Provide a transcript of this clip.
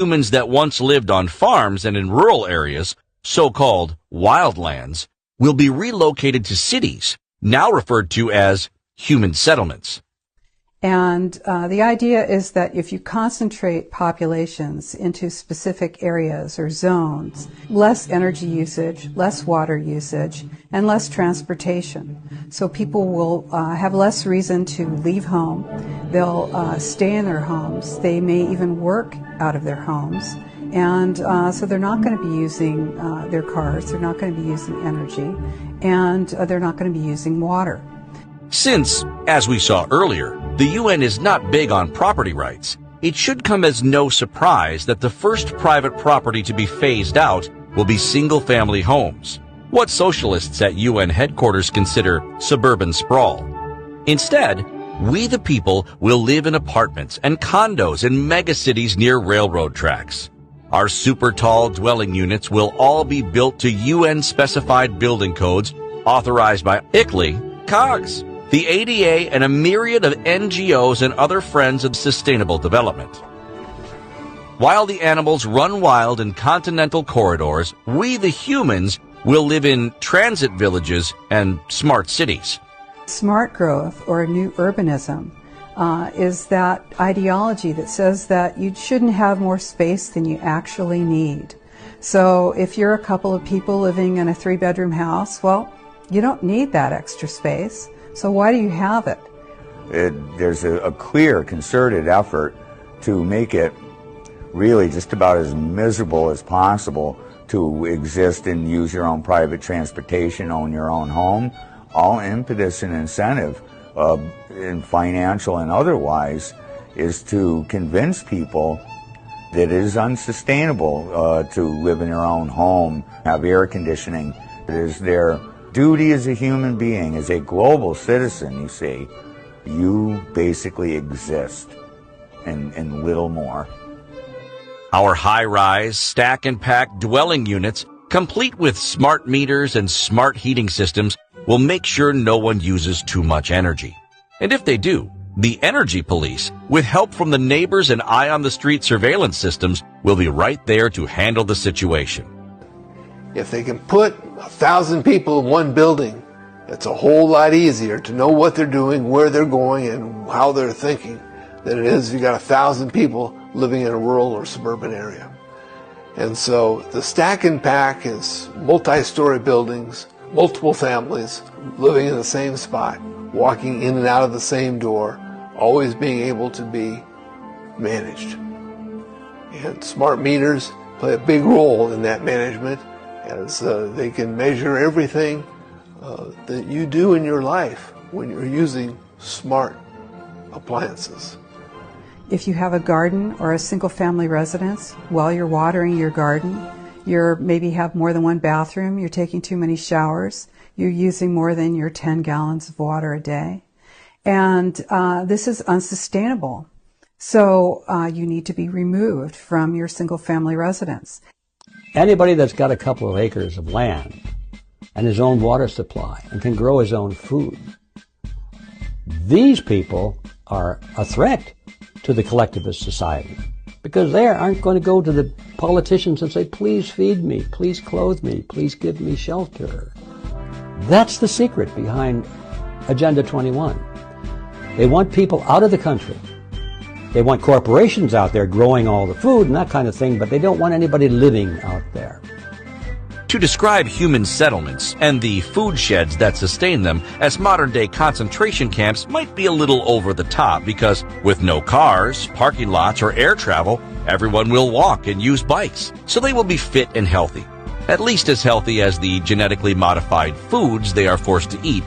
Humans that once lived on farms and in rural areas, so-called wildlands, will be relocated to cities, now referred to as human settlements. And the idea is that if you concentrate populations into specific areas or zones, less energy usage, less water usage, and less transportation. So people will have less reason to leave home. They'll stay in their homes. They may even work out of their homes. And so they're not going to be using their cars. They're not going to be using energy. And they're not going to be using water. Since, as we saw earlier, the UN is not big on property rights, it should come as no surprise that the first private property to be phased out will be single-family homes, what socialists at UN headquarters consider suburban sprawl. Instead, we the people will live in apartments and condos in megacities near railroad tracks. Our super-tall dwelling units will all be built to UN-specified building codes authorized by ICLEI, COGS, the ADA, and a myriad of NGOs and other friends of sustainable development. While the animals run wild in continental corridors, we the humans will live in transit villages and smart cities. Smart growth, or new urbanism, is that ideology that says that you shouldn't have more space than you actually need. So if you're a couple of people living in a 3-bedroom house, well, you don't need that extra space. So why do you have it? There's a clear, concerted effort to make it really just about as miserable as possible to exist and use your own private transportation, own your own home. All impetus and incentive, in financial and otherwise, is to convince people that it is unsustainable to live in their own home, have air conditioning. It is their duty as a human being, as a global citizen, you see. You basically exist and little more. Our high-rise, stack-and-pack dwelling units, complete with smart meters and smart heating systems, will make sure no one uses too much energy. And if they do, the energy police, with help from the neighbors and eye-on-the-street surveillance systems, will be right there to handle the situation. If they can put 1,000 people in one building, it's a whole lot easier to know what they're doing, where they're going, and how they're thinking than it is if you got 1,000 people living in a rural or suburban area. And so the stack and pack is multi-story buildings, multiple families living in the same spot, walking in and out of the same door, always being able to be managed. And smart meters play a big role in that management, as they can measure everything that you do in your life when you're using smart appliances. If you have a garden or a single-family residence, while you're watering your garden, you maybe have more than one bathroom, you're taking too many showers, you're using more than your 10 gallons of water a day. And this is unsustainable. So you need to be removed from your single-family residence. Anybody that's got a couple of acres of land and his own water supply and can grow his own food, these people are a threat to the collectivist society, because they aren't going to go to the politicians and say, please feed me, please clothe me, please give me shelter. That's the secret behind Agenda 21. They want people out of the country. They want corporations out there growing all the food and that kind of thing, but they don't want anybody living out there. To describe human settlements and the food sheds that sustain them as modern-day concentration camps might be a little over the top, because with no cars, parking lots, or air travel, everyone will walk and use bikes, so they will be fit and healthy. At least as healthy as the genetically modified foods they are forced to eat